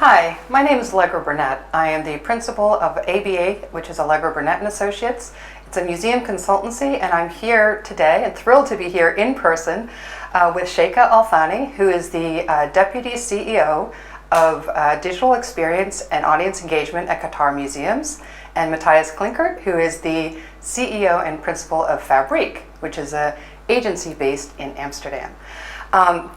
Hi, my name is Allegra Burnette. I am the principal of ABA, which is Allegra Burnette and Associates. It's a museum consultancy, and I'm here today and thrilled to be here in person with Shaikha Al-Thani, who is the Deputy CEO of Digital Experience and Audience Engagement at Qatar Museums, and Matthijs Klinkert, who is the CEO and principal of Fabriek, which is an agency based in Amsterdam.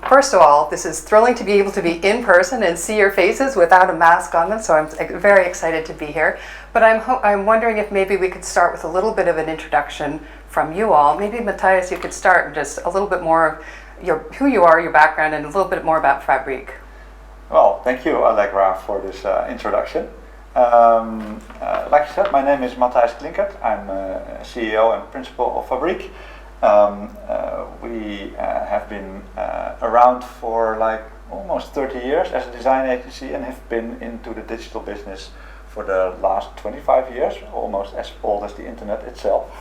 First of all, this is thrilling to be able to be in person and see your faces without a mask on them, so I'm very excited to be here. But I'm wondering if maybe we could start with a little bit of an introduction from you all. Maybe Matthijs, you could start with just a little bit more of who you are, your background, and a little bit more about Fabriek. Well, thank you, Allegra, for this introduction. Like you said, my name is Matthijs Klinkert. I'm CEO and principal of Fabriek. We have been around for like almost 30 years as a design agency and have been into the digital business for the last 25 years, almost as old as the internet itself.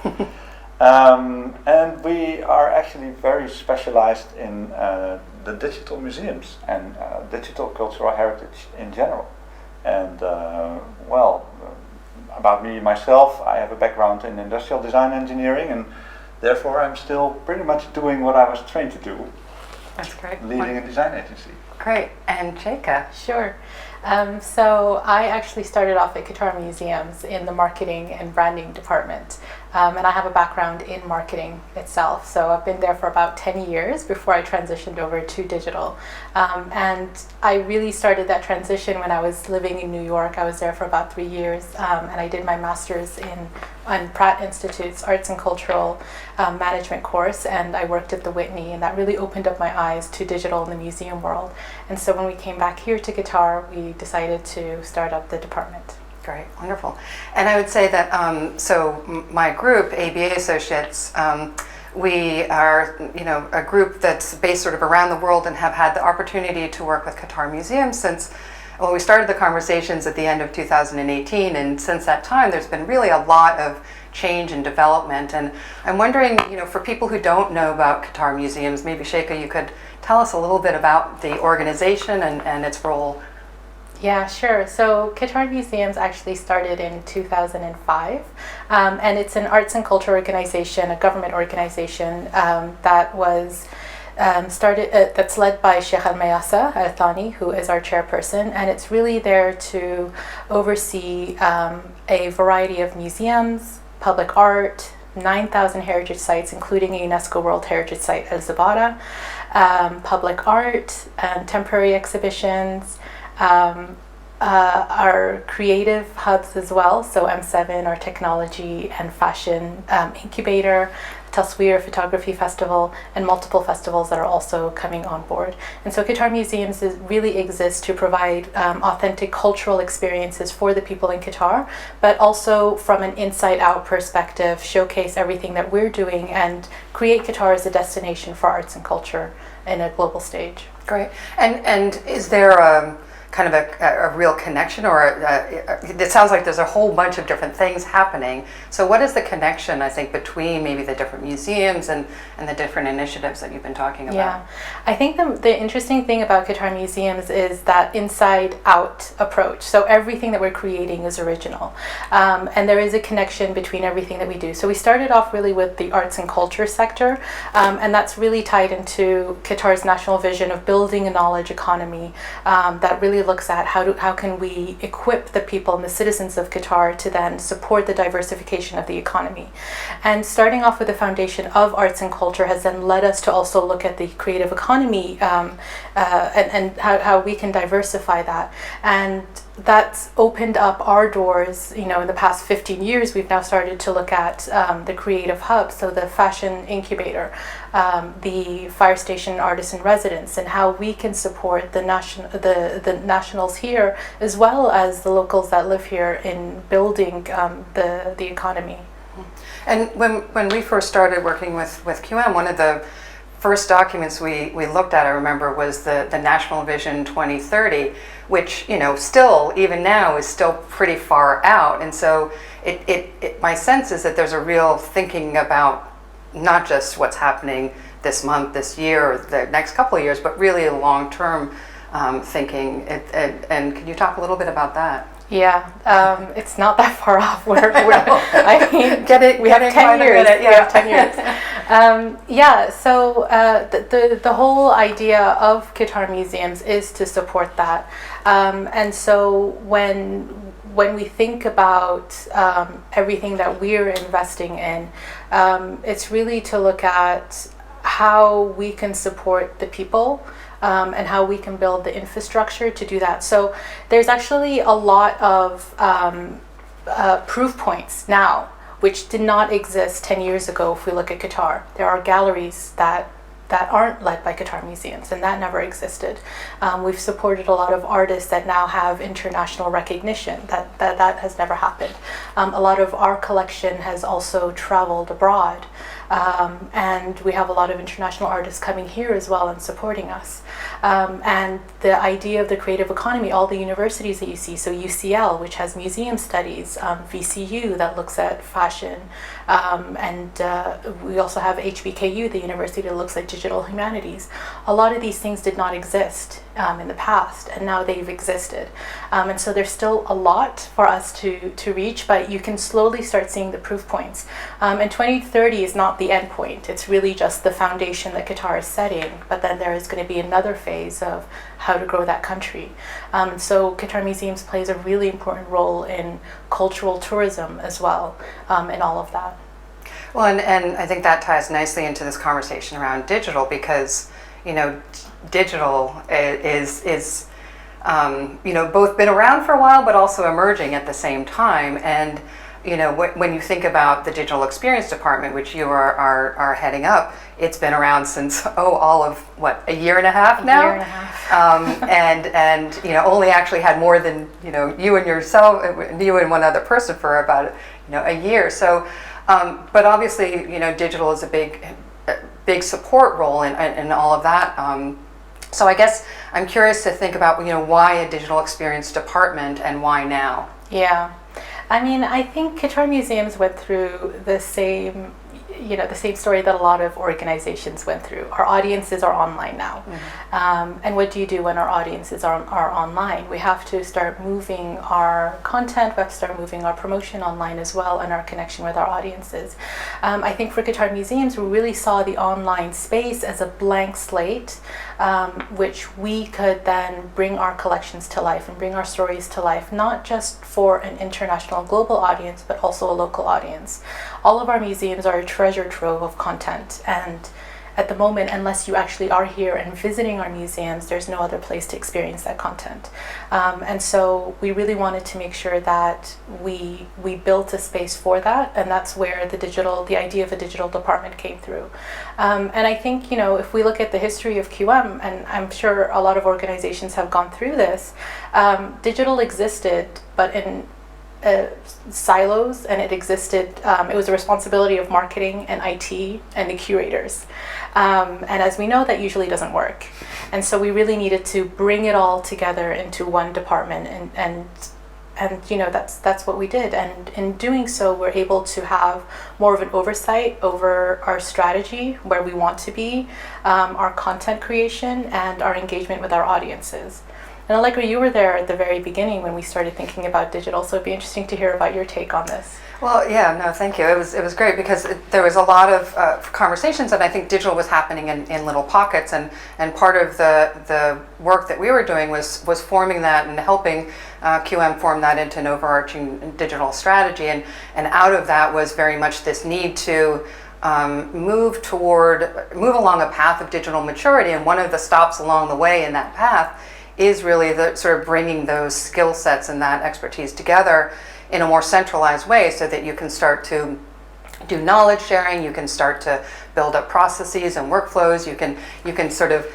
And we are actually very specialized in the digital museums and digital cultural heritage in general. And about me myself, I have a background in industrial design engineering, and therefore I'm still pretty much doing what I was trained to do. That's great. Leading a design agency. Great. And Shaikha? Sure. So I actually started off at Qatar Museums in the marketing and branding department. And I have a background in marketing itself. So I've been there for about 10 years before I transitioned over to digital. And I really started that transition when I was living in New York. I was there for about 3 years, and I did my master's on Pratt Institute's Arts and Cultural Management course, and I worked at the Whitney, and that really opened up my eyes to digital in the museum world. And so when we came back here to Qatar, we decided to start up the department. Great, wonderful. And I would say that, so my group, ABA Associates, we are, a group that's based sort of around the world and have had the opportunity to work with Qatar Museums since, well, we started the conversations at the end of 2018, and since that time there's been really a lot of change and development. And I'm wondering, for people who don't know about Qatar Museums, maybe Shaikha, you could tell us a little bit about the organization and its role. Yeah, sure. So Qatar Museums actually started in 2005, and it's an arts and culture organization, a government organization that was that's led by Sheikh Al-Thani, who is our chairperson, and it's really there to oversee a variety of museums, public art, 9,000 heritage sites, including a UNESCO World Heritage Site, Al-Zabara, public art, temporary exhibitions, our creative hubs as well, so M7, our technology and fashion incubator, Tasweer Photography Festival, and multiple festivals that are also coming on board. And so Qatar Museums really exists to provide authentic cultural experiences for the people in Qatar, but also from an inside-out perspective, showcase everything that we're doing and create Qatar as a destination for arts and culture in a global stage. Great. And is there kind of a real connection, or it sounds like there's a whole bunch of different things happening. So what is the connection, I think, between maybe the different museums and the different initiatives that you've been talking about? Yeah, I think the interesting thing about Qatar Museums is that inside-out approach. So everything that we're creating is original. And there is a connection between everything that we do. So we started off really with the arts and culture sector, and that's really tied into Qatar's national vision of building a knowledge economy that really looks at how can we equip the people and the citizens of Qatar to then support the diversification of the economy. And starting off with the foundation of arts and culture has then led us to also look at the creative economy and how we can diversify that. And that's opened up our doors. In the past 15 years, we've now started to look at the creative hub, so the fashion incubator, the fire station artist in residence, and how we can support the nationals here as well as the locals that live here in building the economy. And when we first started working with QM, one of the first documents we looked at, I remember, was the National Vision 2030, which still, even now, is still pretty far out. And so my sense is that there's a real thinking about not just what's happening this month, this year, or the next couple of years, but really a long-term thinking. And can you talk a little bit about that? Yeah, it's not that far off. I mean, we have 10 years. Yeah. We have 10 years. So the whole idea of Qatar Museums is to support that. And so when we think about everything that we're investing in, it's really to look at how we can support the people. And how we can build the infrastructure to do that. So there's actually a lot of proof points now, which did not exist 10 years ago if we look at Qatar. There are galleries that aren't led by Qatar Museums, and that never existed. We've supported a lot of artists that now have international recognition. That has never happened. A lot of our collection has also traveled abroad. And we have a lot of international artists coming here as well and supporting us. And the idea of the creative economy, all the universities that you see, so UCL, which has museum studies, VCU that looks at fashion, and we also have HBKU, the university that looks at digital humanities. A lot of these things did not exist in the past, and now they've existed. And so there's still a lot for us to reach, but you can slowly start seeing the proof points. And 2030 is not the end point. It's really just the foundation that Qatar is setting, but then there is going to be another phase of how to grow that country. So Qatar Museums plays a really important role in cultural tourism as well, in all of that. Well, and I think that ties nicely into this conversation around digital, because digital is both been around for a while, but also emerging at the same time. And when you think about the digital experience department, which you are heading up, it's been around since all of a year and a half now. A year and a half. And only actually had more than you and one other person for about a year. So, but obviously digital is a big support role in all of that. So I guess I'm curious to think about why a digital experience department and why now? Yeah. I mean, I think Qatar Museums went through the same story that a lot of organizations went through. Our audiences are online now. Mm-hmm. And what do you do when our audiences are online? We have to start moving our content, we have to start moving our promotion online as well, and our connection with our audiences. I think for Qatar Museums, we really saw the online space as a blank slate, which we could then bring our collections to life and bring our stories to life, not just for an international global audience, but also a local audience. All of our museums are a treasure trove of content, and at the moment, unless you actually are here and visiting our museums, there's no other place to experience that content. And so we really wanted to make sure that we built a space for that, and that's where the idea of a digital department came through. And I think, if we look at the history of QM, and I'm sure a lot of organizations have gone through this, digital existed, but in silos, and it existed, it was the responsibility of marketing and IT and the curators. And as we know, that usually doesn't work. And so we really needed to bring it all together into one department, and that's what we did. And in doing so, we're able to have more of an oversight over our strategy, where we want to be, our content creation, and our engagement with our audiences. And Allegra, you were there at the very beginning when we started thinking about digital, so it'd be interesting to hear about your take on this. Well, yeah, no, thank you. It was great because there was a lot of conversations, and I think digital was happening in little pockets, and part of the work that we were doing was forming that and helping QM form that into an overarching digital strategy, and out of that was very much this need to move along a path of digital maturity, and one of the stops along the way in that path is really the sort of bringing those skill sets and that expertise together in a more centralized way, so that you can start to do knowledge sharing, you can start to build up processes and workflows, you can sort of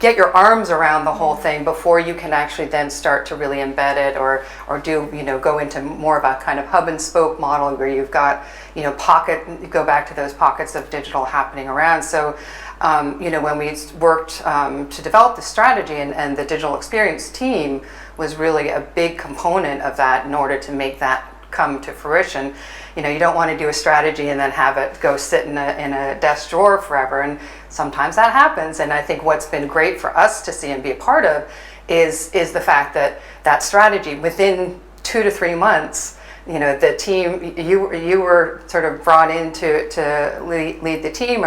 get your arms around the whole thing before you can actually then start to really embed it or do go into more of a kind of hub and spoke model where you've got go back to those pockets of digital happening around. So when we worked to develop the strategy, and the digital experience team was really a big component of that in order to make that come to fruition. You know, you don't want to do a strategy and then have it go sit in a desk drawer forever, and sometimes that happens. And I think what's been great for us to see and be a part of is the fact that that strategy, within 2 to 3 months, you know, the team, you were sort of brought in to lead the team,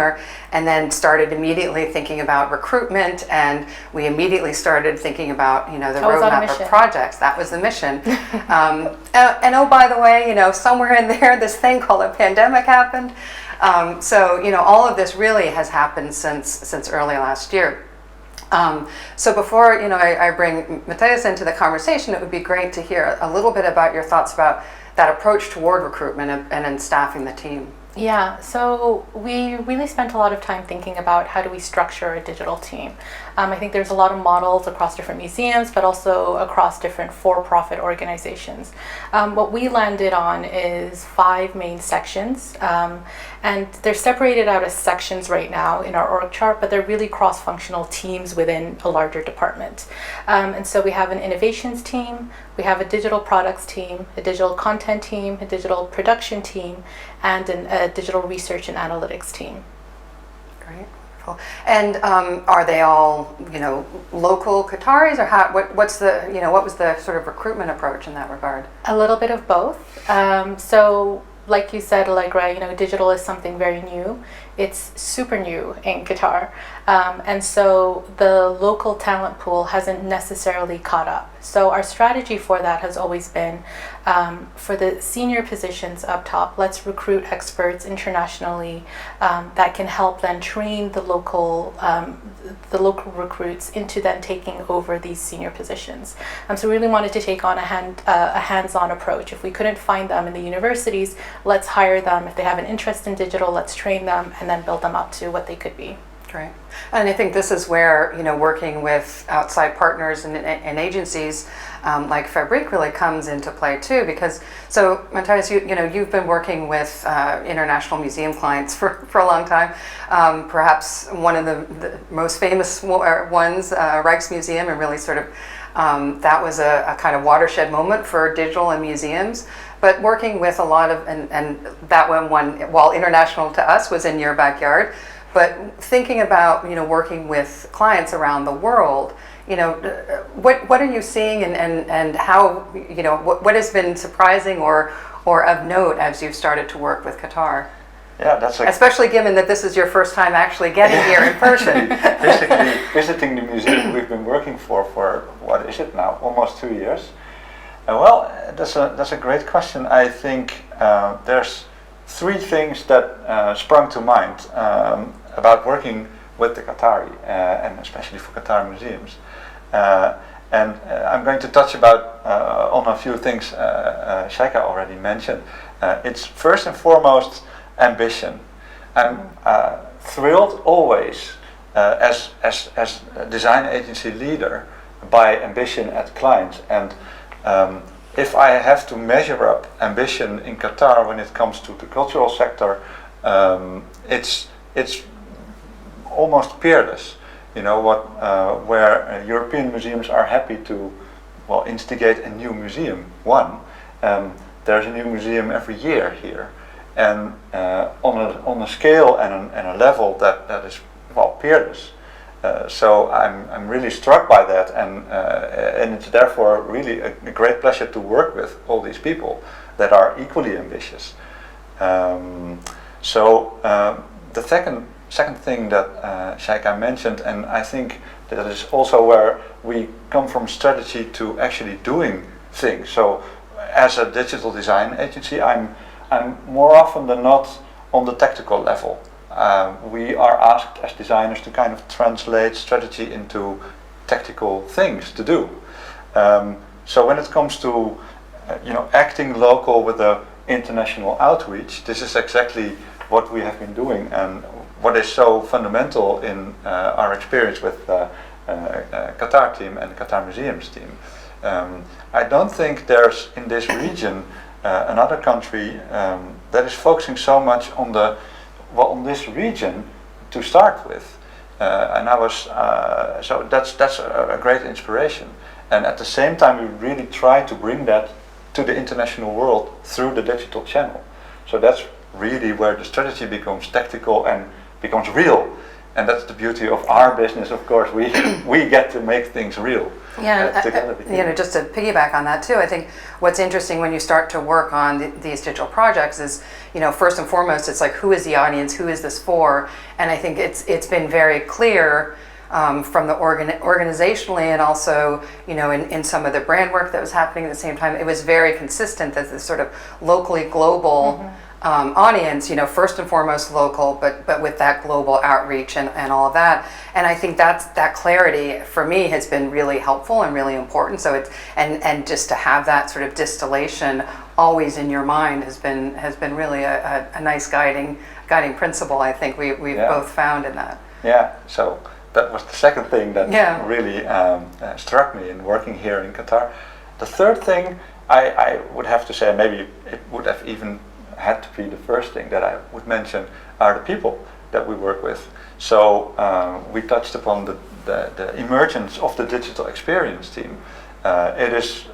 and then started immediately thinking about recruitment, and we immediately started thinking about, you know, the roadmap of projects. That was the mission. And oh, by the way, you know, somewhere in there, this thing called a pandemic happened. So, you know, all of this really has happened since early last year. So before, you know, I bring Matthijs into the conversation, it would be great to hear a little bit about your thoughts about that approach toward recruitment and in staffing the team. Yeah, so we really spent a lot of time thinking about how do we structure a digital team. I think there's a lot of models across different museums, but also across different for-profit organizations. What we landed on is 5 main sections, and they're separated out as sections right now in our org chart, but they're really cross-functional teams within a larger department. And so we have an innovations team, we have a digital products team, a digital content team, a digital production team, and a digital research and analytics team. Great. And are they all, you know, local Qataris, or what was the sort of recruitment approach in that regard? A little bit of both. So, like you said, Allegra, you know, digital is something very new. It's super new in Qatar, and so the local talent pool hasn't necessarily caught up. So our strategy for that has always been, for the senior positions up top, let's recruit experts internationally that can help then train the local recruits into then taking over these senior positions. So we really wanted to take on a hands-on approach. If we couldn't find them in the universities, let's hire them. If they have an interest in digital, let's train them and then build them up to what they could be. Great. And I think this is where, you know, working with outside partners and agencies like Fabrique really comes into play too, because, so Matthijs, you know, you've been working with international museum clients for a long time. Perhaps one of the most famous ones, Rijksmuseum, and really sort of that was a kind of watershed moment for digital and museums. But working with a lot of, and that one, while international to us, was in your backyard. But thinking about, you know, working with clients around the world, you know, what are you seeing, and how, you know, what has been surprising or of note as you've started to work with Qatar? Yeah, especially given that this is your first time actually getting here in person. Basically, visiting the museum we've been working for what is it now? Almost 2 years. Well, that's a great question. I think there's 3 things that sprung to mind about working with the Qatari, and especially for Qatar Museums. And I'm going to touch on a few things Shaikha already mentioned. It's first and foremost ambition. I'm thrilled always as a design agency leader by ambition at clients. And if I have to measure up ambition in Qatar when it comes to the cultural sector, it's almost peerless. You know, where European museums are happy to, well, instigate a new museum. There's a new museum every year here, and on a scale and a level that is, well, peerless. So I'm really struck by that, and it's therefore really a great pleasure to work with all these people that are equally ambitious. The second thing that Shaikha mentioned, and I think that is also where we come from strategy to actually doing things. So as a digital design agency, I'm more often than not on the tactical level. We are asked as designers to kind of translate strategy into tactical things to do. So when it comes to acting local with the international outreach, this is exactly what we have been doing, and what is so fundamental in our experience with Qatar team and Qatar Museums team. I don't think there's in this region another country that is focusing so much on this region to start with, and I was that's a great inspiration. And at the same time, we really try to bring that to the international world through the digital channel. So that's really where the strategy becomes tactical and becomes real. And that's the beauty of our business, of course. We get to make things real. Yeah, together. Just to piggyback on that too, I think what's interesting when you start to work on these digital projects is, first and foremost, it's like, who is the audience? Who is this for? And I think it's been very clear from the organizationally, and also, in some of the brand work that was happening at the same time, it was very consistent that this sort of locally global audience, first and foremost local, but with that global outreach and all of that. And I think that clarity for me has been really helpful and really important. So it's and just to have that sort of distillation always in your mind has been really a nice guiding principle. I think we've both found in that. Yeah. So that was the second thing that really struck me in working here in Qatar. The third thing I would have to say, maybe it would have even had to be the first thing that I would mention, are the people that we work with. So we touched upon the emergence of the digital experience team. It's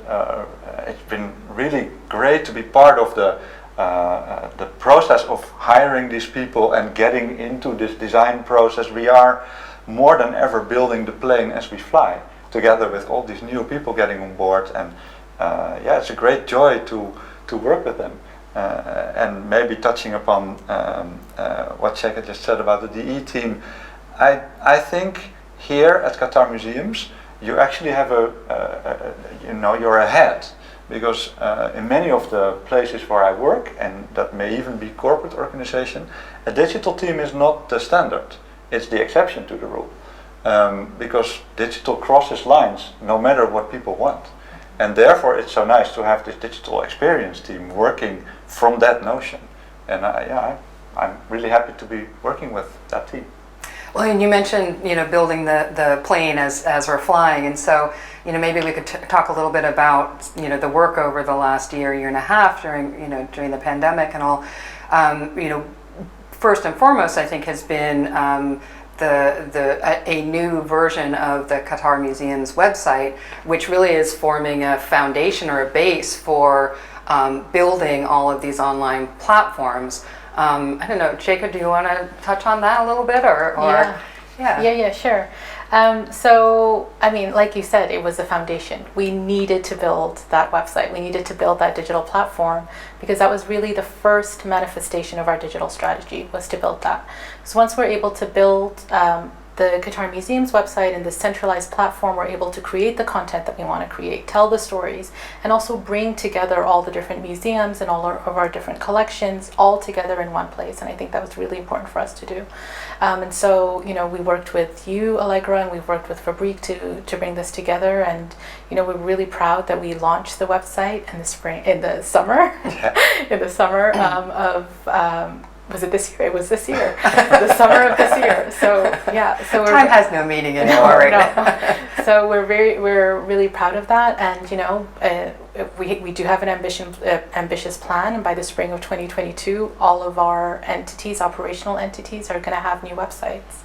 been really great to be part of the process of hiring these people and getting into this design process. We are more than ever building the plane as we fly, together with all these new people getting on board, and it's a great joy to work with them. And maybe touching upon what Shaikha just said about the DE team, I think here at Qatar Museums you actually have you're ahead, because in many of the places where I work, and that may even be corporate organization, a digital team is not the standard, it's the exception to the rule, because digital crosses lines no matter what people want. And therefore it's so nice to have this digital experience team working from that notion. And I'm really happy to be working with that team. Well, and you mentioned, building the plane as we're flying, and so, maybe we could talk a little bit about, the work over the last year and a half during the pandemic and all. First and foremost, I think has been a new version of the Qatar Museums website, which really is forming a foundation or a base for building all of these online platforms. I don't know, Shaikha, do you want to touch on that a little bit, or Yeah, sure. So, I mean, like you said, it was the foundation. We needed to build that website. We needed to build that digital platform, because that was really the first manifestation of our digital strategy, was to build that. So once we're able to build the Qatar Museums website and the centralized platform, we're able to create the content that we want to create, tell the stories, and also bring together all the different museums and all of our different collections all together in one place. And I think that was really important for us to do. And so, we worked with you, Allegra, and we've worked with Fabrique to bring this together. And, we're really proud that we launched the website in the summer of was it this year? It was this year, the summer of this year. So time has no meaning anymore, right now. So we're really proud of that, and we do have an ambitious plan. And by the spring of 2022, all of our operational entities, are going to have new websites.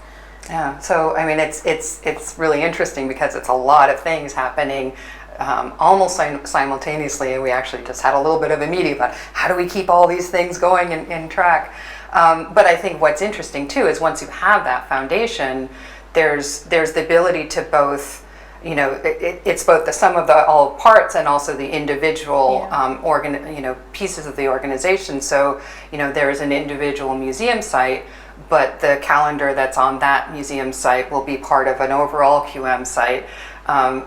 Yeah. So I mean, it's really interesting, because it's a lot of things happening almost simultaneously, and we actually just had a little bit of a meeting about how do we keep all these things going in track. But I think what's interesting too is once you have that foundation, there's the ability to both, it's both the sum of all parts and also the individual pieces of the organization. So there's an individual museum site, but the calendar that's on that museum site will be part of an overall QM site.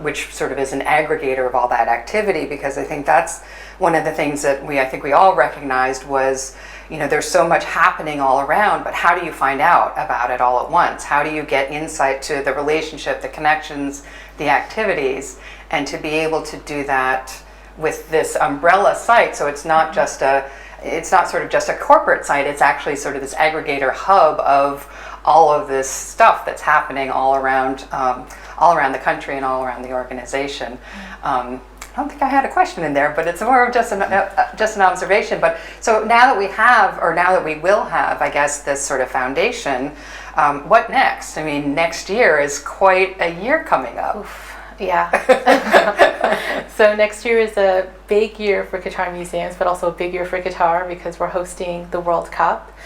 Which sort of is an aggregator of all that activity, because I think that's one of the things that I think we all recognized was, there's so much happening all around, but how do you find out about it all at once? How do you get insight to the relationship, the connections, the activities, and to be able to do that with this umbrella site? So it's not just sort of just a corporate site, it's actually sort of this aggregator hub of all of this stuff that's happening all around the country and all around the organization. I don't think I had a question in there, but it's more of just an observation. But so now that we will have, I guess, this sort of foundation, what next? I mean, next year is quite a year coming up. Oof. Yeah. So next year is a big year for Qatar Museums, but also a big year for Qatar because we're hosting the World Cup.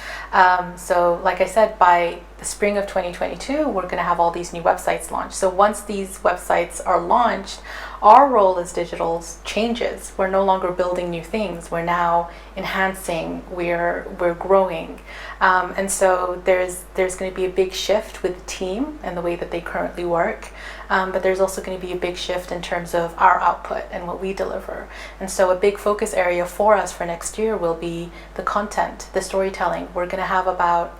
So like I said, by the spring of 2022, we're going to have all these new websites launched. So once these websites are launched, our role as digitals changes. We're no longer building new things. We're now enhancing. We're growing, and so there's going to be a big shift with the team and the way that they currently work. But there's also going to be a big shift in terms of our output and what we deliver. And so a big focus area for us for next year will be the content, the storytelling. We're going to have about,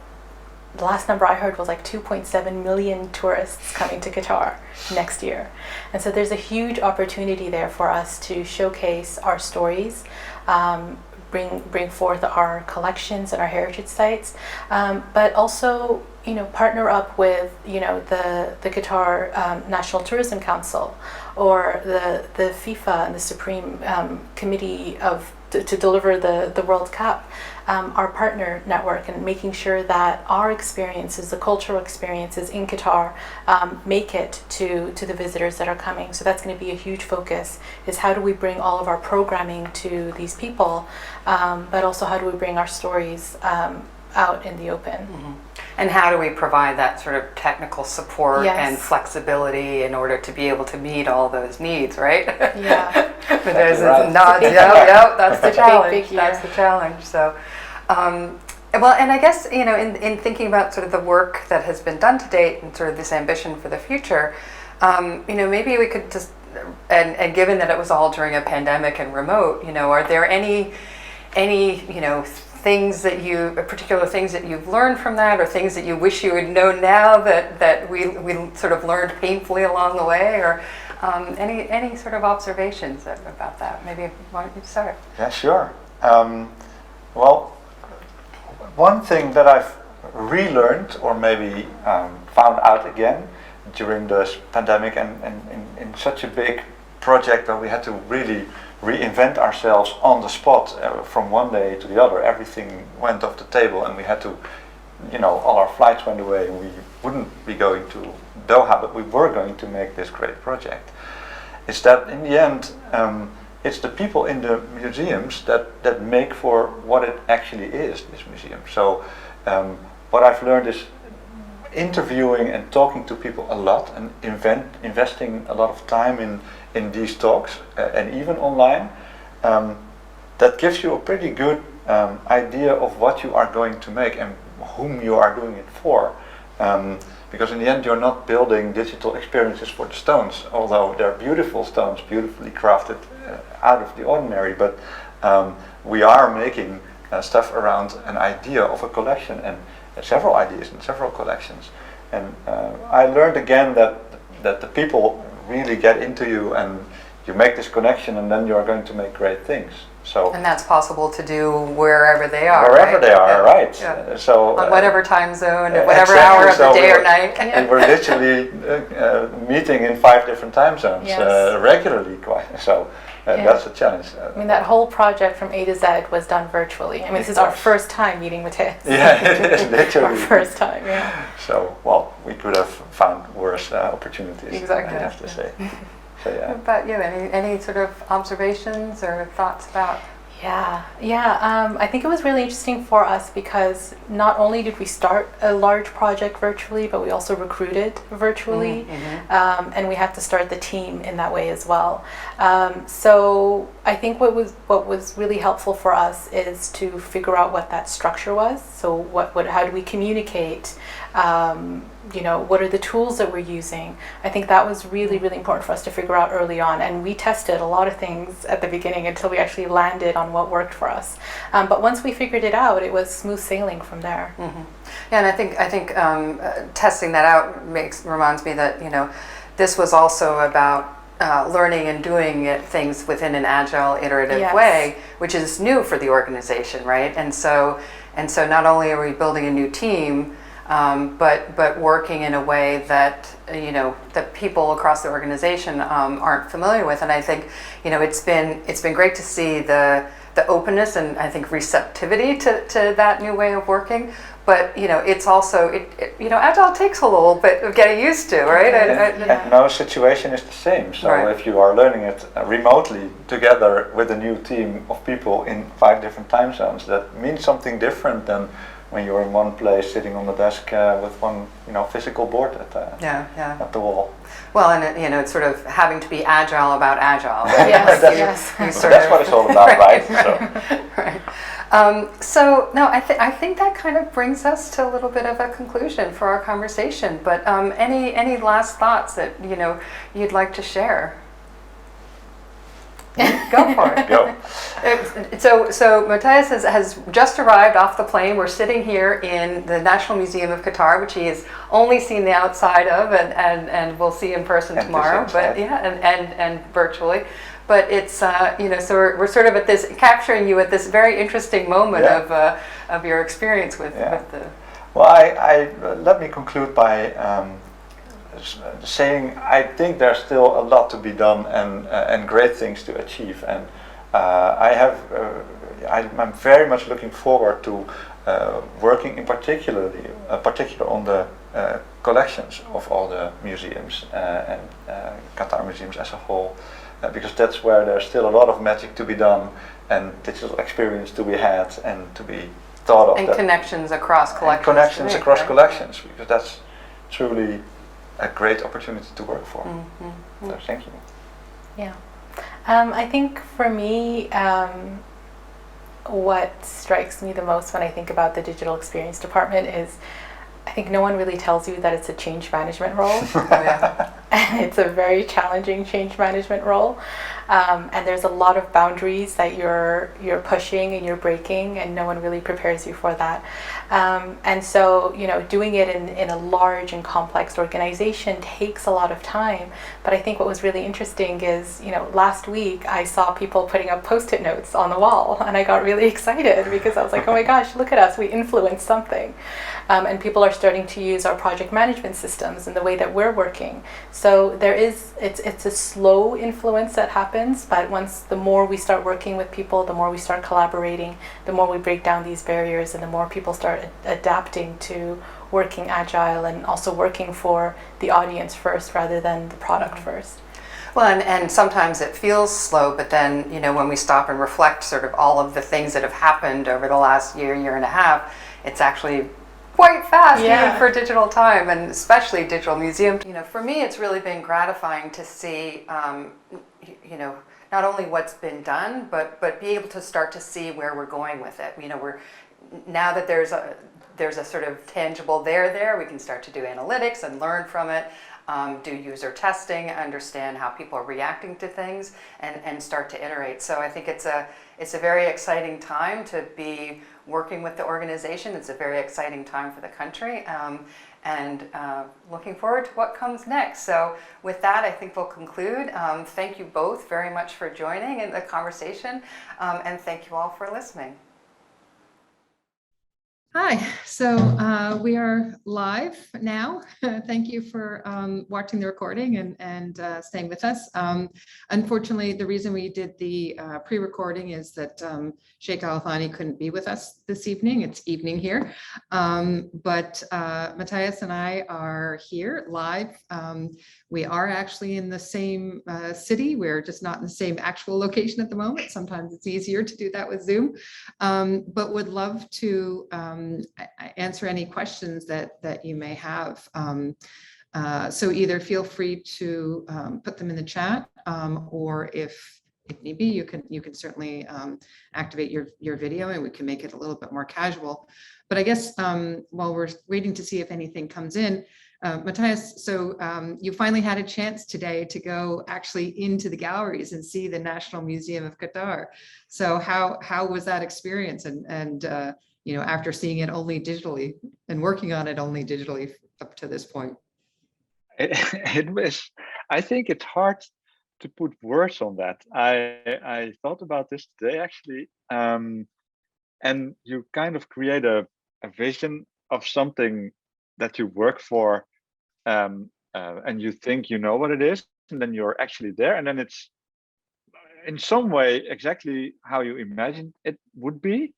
the last number I heard was like 2.7 million tourists coming to Qatar next year. And so there's a huge opportunity there for us to showcase our stories, bring forth our collections and our heritage sites, but also, you know, partner up with, you know, the Qatar National Tourism Council or the FIFA and the Supreme Committee to deliver the World Cup, our partner network, and making sure that our experiences, the cultural experiences in Qatar, make it to the visitors that are coming. So that's going to be a huge focus, is how do we bring all of our programming to these people, but also how do we bring our stories out in the open. Mm-hmm. And how do we provide that sort of technical support Yes. and flexibility in order to be able to meet all those needs, right? Yeah. But there's Right. nods. It's a big Yep, that's the It's a challenge. big year. That's the challenge. So, well, and I guess, you know, in thinking about sort of the work that has been done to date and sort of this ambition for the future, you know, maybe we could just, and given that it was all during a pandemic and remote, you know, are there any, you know, particular things that you've learned from that, or things that you wish you would know now that we sort of learned painfully along the way, or any sort of observations about that? Maybe why don't you start? Yeah, sure. Well, one thing that I've relearned, or maybe found out again during this pandemic and in such a big project where we had to really reinvent ourselves on the spot from one day to the other. Everything went off the table and we had to, you know, all our flights went away and we wouldn't be going to Doha, but we were going to make this great project. Is that in the end, it's the people in the museums that make for what it actually is, this museum. So what I've learned is interviewing and talking to people a lot and investing a lot of time in these talks and even online, that gives you a pretty good idea of what you are going to make and whom you are doing it for. Because in the end you're not building digital experiences for the stones, although they're beautiful stones, beautifully crafted out of the ordinary, but we are making stuff around an idea of a collection and several ideas and several collections. And I learned again that the people really get into you and you make this connection and then you're going to make great things. So And that's possible to do wherever they are. wherever right? they are, Yeah. right? Yeah. So On whatever time zone, at whatever exactly. hour of So the day we or night. And we're literally meeting in 5 different time zones Yes. regularly. Quite. So Yeah. that's a challenge. I mean, that whole project from A to Z was done virtually. I mean, this is our first time meeting Matthijs. Yeah, it is Our literally. first time, yeah. So, well, we could have found worse opportunities, Exactly. I have to say. So, yeah. What about you? Any sort of observations or thoughts about? Yeah. I think it was really interesting for us because not only did we start a large project virtually, but we also recruited virtually, and we had to start the team in that way as well. So I think what was really helpful for us is to figure out what that structure was. So how do we communicate? You know, what are the tools that we're using? I think that was really, really important for us to figure out early on. And we tested a lot of things at the beginning until we actually landed on what worked for us. But once we figured it out, it was smooth sailing from there. Mm-hmm. Yeah, and I think testing that out reminds me that, you know, this was also about learning and doing things within an agile, iterative Yes. way, which is new for the organization, right? And so not only are we building a new team, but working in a way that, you know, that people across the organization aren't familiar with. And I think, you know, it's been great to see the the openness and I think receptivity to that new way of working. But it's also agile takes a little bit of getting used to, right? And no situation is the same. So right. if you are learning it remotely together with a new team of people in 5 different time zones, that means something different than when you're in one place sitting on the desk with one physical board at the wall. Well, and it's sort of having to be agile about agile. Right? Yes, that's what it's all about, right? Right. So no, I think that kind of brings us to a little bit of a conclusion for our conversation. But any last thoughts that you'd like to share? Go for it. Go. So Matthijs has just arrived off the plane. We're sitting here in the National Museum of Qatar, which he has only seen the outside of, and we'll see in person tomorrow. But and virtually. But it's so we're sort of capturing you at this very interesting moment of your experience with the. Well, I let me conclude by saying I think there's still a lot to be done and great things to achieve, and I'm very much looking forward to working in particular on the collections of all the museums and Qatar Museums as a whole, because that's where there's still a lot of magic to be done and digital experience to be had and to be thought of. And connections across collections. Collections, because that's truly a great opportunity to work for. Mm-hmm. So thank you. Yeah. I think for me, what strikes me the most when I think about the digital experience department is I think no one really tells you that it's a change management role. And it's a very challenging change management role. And there's a lot of boundaries that you're pushing and you're breaking, and no one really prepares you for that. And so, doing it in a large and complex organization takes a lot of time. But I think what was really interesting is, last week I saw people putting up Post-it notes on the wall, and I got really excited because I was like, oh my gosh, look at us, we influenced something. And people are starting to use our project management systems in the way that we're working. So it's a slow influence that happens, but the more we start working with people, the more we start collaborating, the more we break down these barriers, and the more people start adapting to working agile and also working for the audience first rather than the product first. Well, and sometimes it feels slow, but then, when we stop and reflect sort of all of the things that have happened over the last year and a half, it's actually quite fast even for digital time, and especially digital museum. For me, it's really been gratifying to see, not only what's been done, but be able to start to see where we're going with it. Now that there's a sort of tangible there, we can start to do analytics and learn from it, do user testing, understand how people are reacting to things, and start to iterate. So I think it's a very exciting time to be working with the organization. It's a very exciting time for the country, and looking forward to what comes next. So with that, I think we'll conclude. Thank you both very much for joining in the conversation, and thank you all for listening. Hi, so we are live now. Thank you for watching the recording and staying with us. Unfortunately, the reason we did the pre-recording is that Shaikha Al-Thani couldn't be with us this evening. It's evening here, but Matthijs and I are here live. We are actually in the same city. We're just not in the same actual location at the moment. Sometimes it's easier to do that with Zoom, but would love to answer any questions that you may have. So either feel free to put them in the chat, or if need be, you can certainly activate your video and we can make it a little bit more casual. But I guess while we're waiting to see if anything comes in, Matthijs, so you finally had a chance today to go actually into the galleries and see the National Museum of Qatar. So how was that experience? And after seeing it only digitally and working on it only digitally up to this point? It was, I think it's hard to put words on that. I thought about this today actually, and you kind of create a vision of something that you work for, and you think you know what it is, and then you're actually there, and then in some way exactly how you imagined it would be,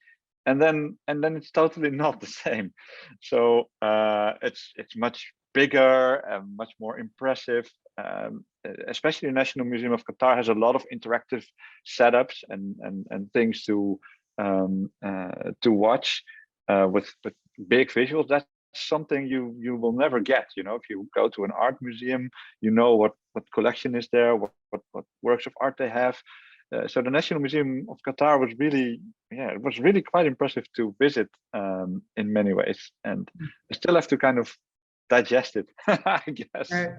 and then it's totally not the same. So it's much bigger and much more impressive. Especially the National Museum of Qatar has a lot of interactive setups and things to watch with big visuals. That's something you will never get. You know, if you go to an art museum, you know what collection is there, what works of art they have. So the National Museum of Qatar was really, it was really quite impressive to visit in many ways, and I still have to kind of digest it, I guess. Right.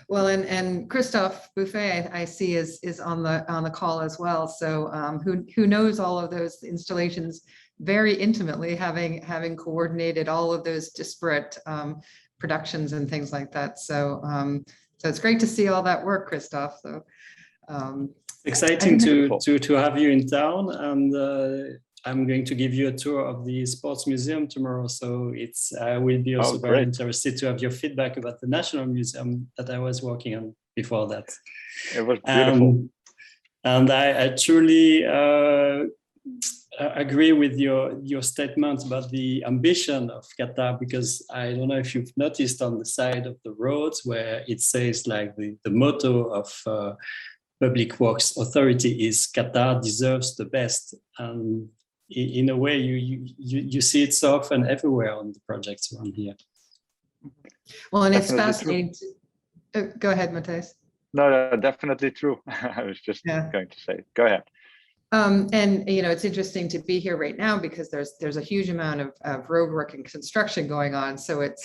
Well, and Christophe Buffet, I see is on the call as well. So who knows all of those installations very intimately, having coordinated all of those disparate productions and things like that. So so it's great to see all that work, Christophe. So exciting to have you in town, and I'm going to give you a tour of the sports museum tomorrow. So I will be also very interested to have your feedback about the National Museum that I was working on before that. It was beautiful. And I truly agree with your statement about the ambition of Qatar, because I don't know if you've noticed on the side of the roads where it says like the motto of Public Works Authority is Qatar deserves the best. And in a way, you see it so often everywhere on the projects around here. Well, and it's fascinating. Go ahead, Matthijs. No, definitely true. I was just going to say, go ahead. And you know, it's interesting to be here right now because there's a huge amount of road work and construction going on. So it's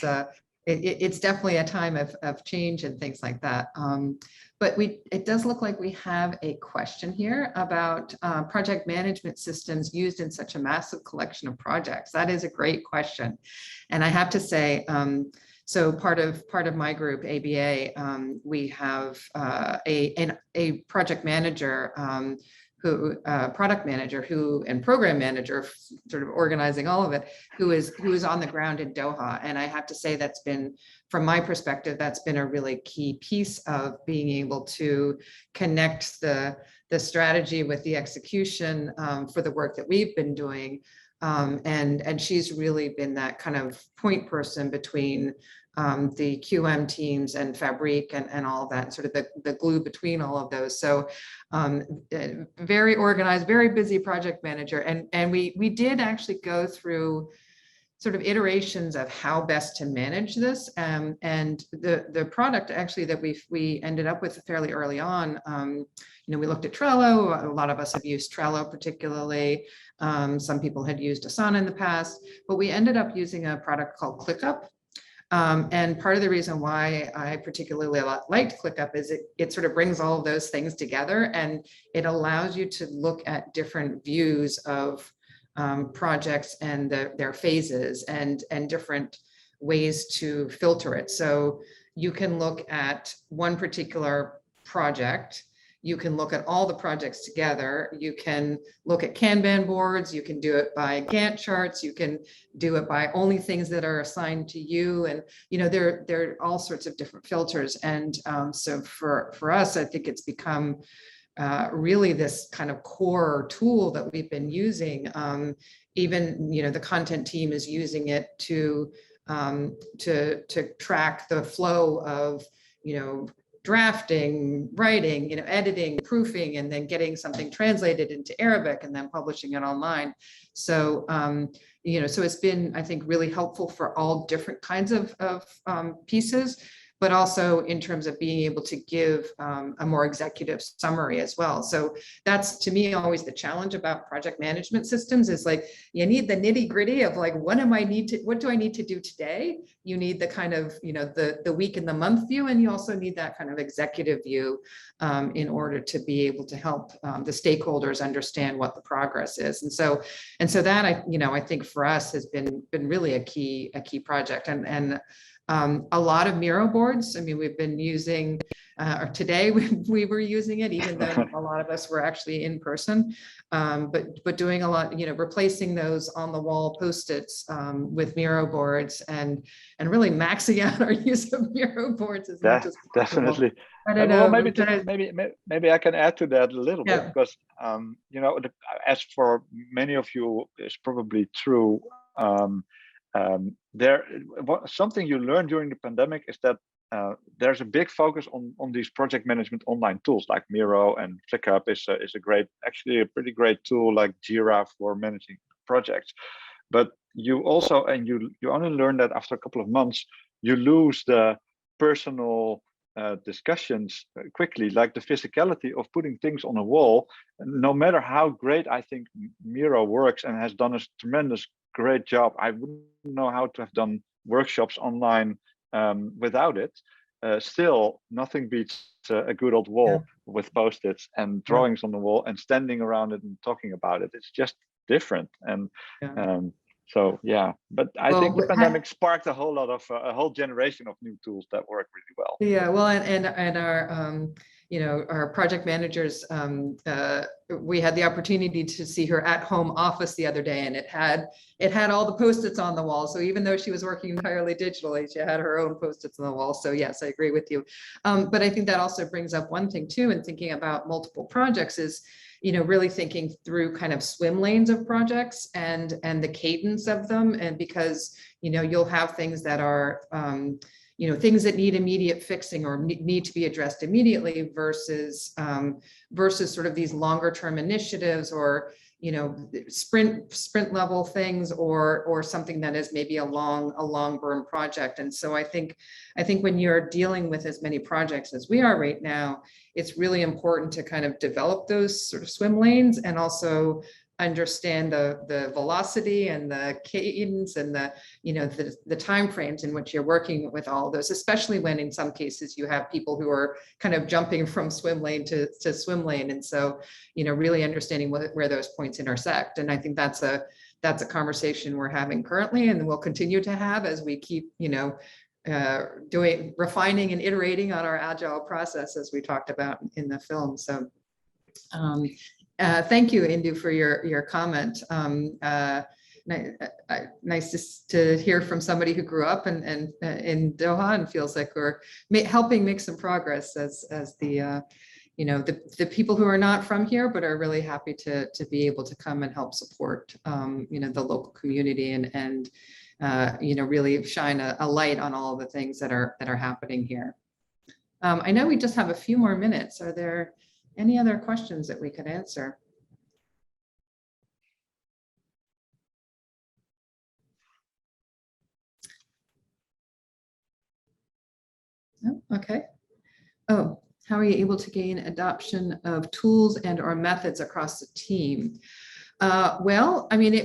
definitely a time of change and things like that. But it does look like we have a question here about project management systems used in such a massive collection of projects. That is a great question. And I have to say, so part of my group, ABA, we have a project manager product manager and program manager, sort of organizing all of it, who is on the ground in Doha. And I have to say that's been, from my perspective, that's been a really key piece of being able to connect the strategy with the execution for the work that we've been doing. And she's really been that kind of point person between the QM teams and Fabrique and all of that, sort of the glue between all of those. So very organized, very busy project manager. And we did actually go through sort of iterations of how best to manage this. And the product actually that we ended up with fairly early on, you know, we looked at Trello. A lot of us have used Trello particularly. Some people had used Asana in the past, but we ended up using a product called ClickUp. And part of the reason why I particularly liked ClickUp is it sort of brings all of those things together, and it allows you to look at different views of projects and their phases and different ways to filter it. So you can look at one particular project. You can look at all the projects together. You can look at Kanban boards. You can do it by Gantt charts. You can do it by only things that are assigned to you. And, you know, there are all sorts of different filters. And so for us, I think it's become really this kind of core tool that we've been using. Even, you know, the content team is using it to track the flow of, you know, drafting, writing, you know, editing, proofing, and then getting something translated into Arabic and then publishing it online. So, you know, so it's been, I think, really helpful for all different kinds of pieces, but also in terms of being able to give a more executive summary as well. So that's, to me, always the challenge about project management systems is like, you need the nitty gritty of like, what do I need to do today? You need the kind of, you know, the week and the month view, and you also need that kind of executive view in order to be able to help the stakeholders understand what the progress is. And so that, I think for us has been really a key project. And a lot of Miro boards. I mean, we've been using, or today we were using it, even though a lot of us were actually in person, but doing a lot, you know, replacing those on the wall Post-its with Miro boards and really maxing out our use of Miro boards as much as possible. Definitely. I don't Well, know. maybe I can add to that a little bit, Yeah. because as for many of you is probably true. Something you learn during the pandemic is that there's a big focus on these project management online tools like Miro, and ClickUp is a pretty great tool like Jira for managing projects. But you also, and you only learn that after a couple of months, you lose the personal discussions quickly, like the physicality of putting things on a wall. No matter how great I think Miro works and has done a tremendous great job, I wouldn't know how to have done workshops online without it. Still, nothing beats a good old wall with post-its and drawings on the wall and standing around it and talking about it. It's just different. And but I think the pandemic sparked a whole generation of new tools that work really well. Yeah, well, and our our project managers, we had the opportunity to see her at home office the other day, and it had all the post-its on the wall. So even though she was working entirely digitally, she had her own post-its on the wall. So yes, I agree with you. But I think that also brings up one thing too, in thinking about multiple projects is, really thinking through kind of swim lanes of projects and the cadence of them. And because, you'll have things that are, things that need immediate fixing or need to be addressed immediately versus sort of these longer term initiatives or, sprint level things or something that is maybe a long burn project. And so I think when you're dealing with as many projects as we are right now, it's really important to kind of develop those sort of swim lanes and also understand the velocity and the cadence and the time frames in which you're working with all of those, especially when in some cases you have people who are kind of jumping from swim lane to swim lane. And so, really understanding where those points intersect. And I think that's a conversation we're having currently and we'll continue to have as we keep, refining and iterating on our agile process as we talked about in the film. So thank you, Indu, for your comment. Nice to hear from somebody who grew up in Doha and feels like we're helping make some progress as the the people who are not from here but are really happy to be able to come and help support the local community and really shine a light on all of the things that are happening here. I know we just have a few more minutes. Are there any other questions that we could answer? No? Okay. Oh, how are you able to gain adoption of tools and or methods across the team? Well, I mean,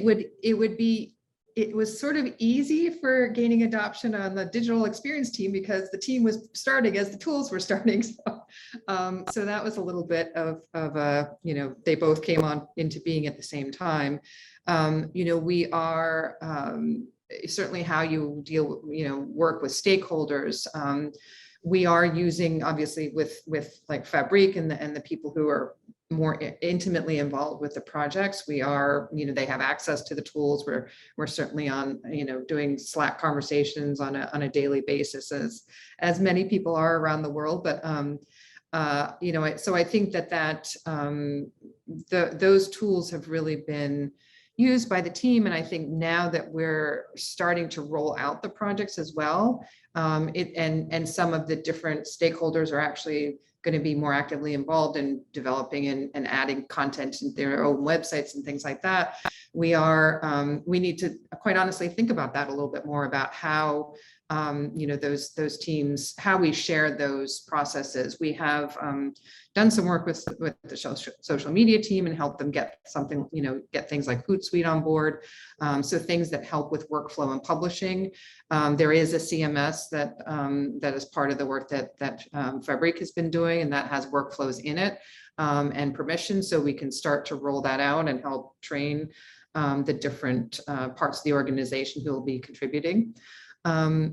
it was sort of easy for gaining adoption on the digital experience team because the team was starting as the tools were starting. So that was a little bit of they both came on into being at the same time. We are certainly how you deal, work with stakeholders. We are using, obviously, with like Fabrique and the people who are more intimately involved with the projects. We are, they have access to the tools. We're certainly on, doing Slack conversations on a daily basis, as many people are around the world. But so I think that those tools have really been used by the team. And I think now that we're starting to roll out the projects as well, and some of the different stakeholders are actually going to be more actively involved in developing and adding content to their own websites and things like that. We need to quite honestly think about that a little bit more, about how those teams, how we share those processes. We have done some work with the social media team and help them get something, get things like Hootsuite on board. So things that help with workflow and publishing. There is a CMS that is part of the work that Fabrique has been doing, and that has workflows in it and permissions, so we can start to roll that out and help train the different parts of the organization who will be contributing.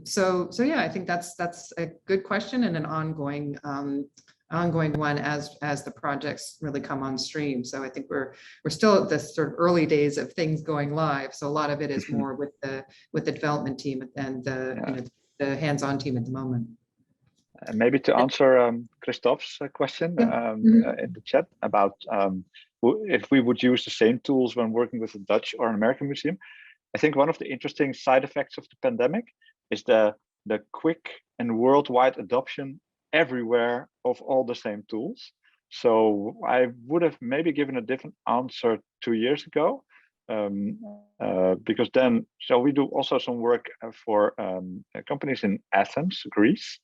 So yeah, I think that's a good question and an ongoing one as the projects really come on stream. So I think we're still at the sort of early days of things going live. So a lot of it is more with the development team and the hands-on team at the moment. And maybe to answer Christophe's question in the chat about if we would use the same tools when working with a Dutch or an American museum, I think one of the interesting side effects of the pandemic is the quick and worldwide adoption everywhere of all the same tools. So I would have maybe given a different answer 2 years ago, because then, so we do also some work for companies in Athens, Greece.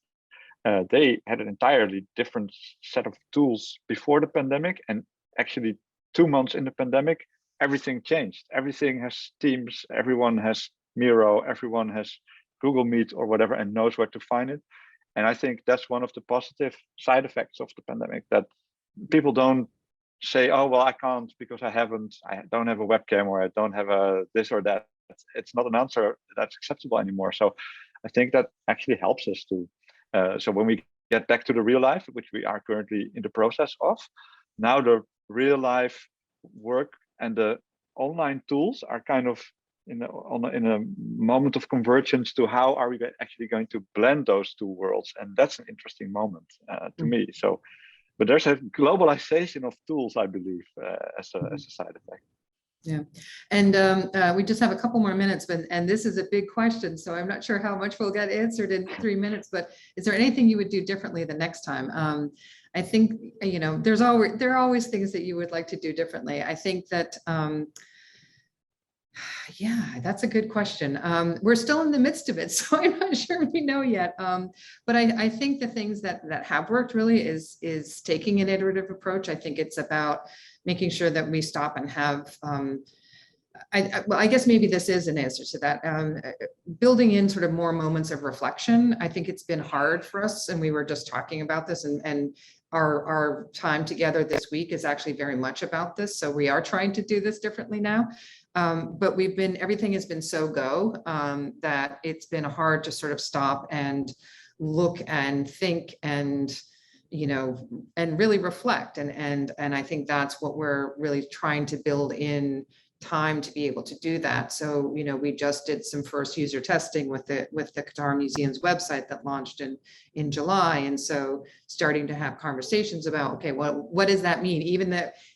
They had an entirely different set of tools before the pandemic, and actually 2 months in the pandemic, everything changed. Everything has Teams, everyone has Miro, everyone has Google Meet or whatever, and knows where to find it. And I think that's one of the positive side effects of the pandemic, that people don't say, oh, well, I can't because I don't have a webcam, or I don't have a this or that. It's not an answer that's acceptable anymore. So I think that actually helps us to, so when we get back to the real life, which we are currently in the process of, now the real life work and the online tools are kind of in a moment of convergence to how are we actually going to blend those two worlds. And that's an interesting moment to me. So, but there's a globalization of tools, I believe, as a side effect. Yeah, and we just have a couple more minutes, and this is a big question, so I'm not sure how much we'll get answered in 3 minutes, but is there anything you would do differently the next time? I think, you know, there are always things that you would like to do differently. I think that, yeah, that's a good question. We're still in the midst of it, so I'm not sure we know yet. But I think the things that have worked really is taking an iterative approach. I think it's about making sure that we stop and have, well, I guess maybe this is an answer to that. Building in sort of more moments of reflection. I think it's been hard for us, and we were just talking about this, and our time together this week is actually very much about this. So we are trying to do this differently now. But everything has been so go that it's been hard to sort of stop and look and think and, you know, and really reflect. And I think that's what we're really trying to build in time to be able to do that. So, you know, we just did some first user testing with the Qatar Museums website that launched in July. And so starting to have conversations about, okay, what does that mean?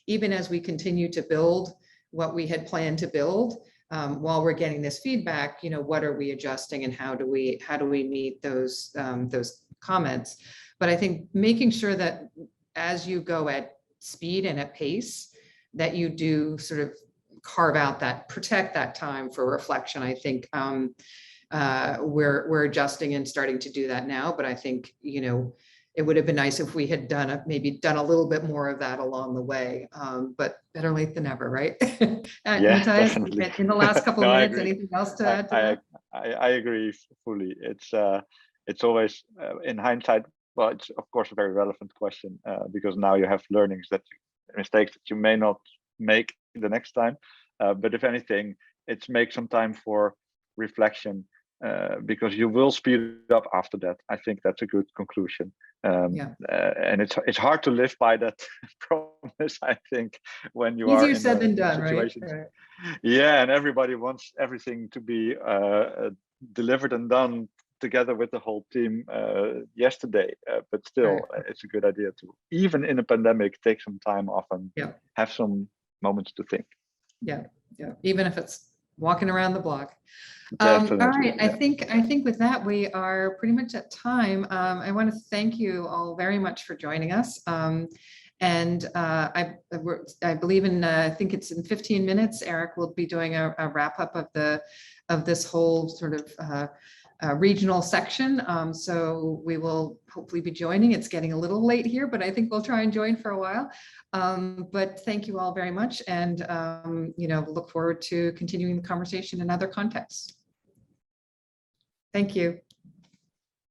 Even as we continue to build what we had planned to build, while we're getting this feedback, you know, what are we adjusting and how do we meet those comments? But I think making sure that as you go at speed and at pace, that you do sort of protect that time for reflection. I think we're adjusting and starting to do that now, but I think, you know, it would have been nice if we had maybe done a little bit more of that along the way, but better late than never, right? Yeah, Matthijs, definitely. in the last couple of No, minutes, anything else to add to that? I agree fully. It's always in hindsight. Well, it's of course a very relevant question because now you have learnings mistakes that you may not make the next time. But if anything, it's make some time for reflection because you will speed up after that. I think that's a good conclusion. And it's hard to live by that promise, I think, when you Easier are said than done, right? Yeah, and everybody wants everything to be delivered and done together with the whole team yesterday. But still, it's a good idea to, even in a pandemic, take some time off and have some moments to think. Yeah, even if it's walking around the block. All right, I think with that we are pretty much at time. I want to thank you all very much for joining us. And I believe I think it's in 15 minutes, Eric will be doing a wrap up of this whole sort of regional section. So we will hopefully be joining. It's getting a little late here, but I think we'll try and join for a while. But thank you all very much. And, you know, look forward to continuing the conversation in other contexts. Thank you.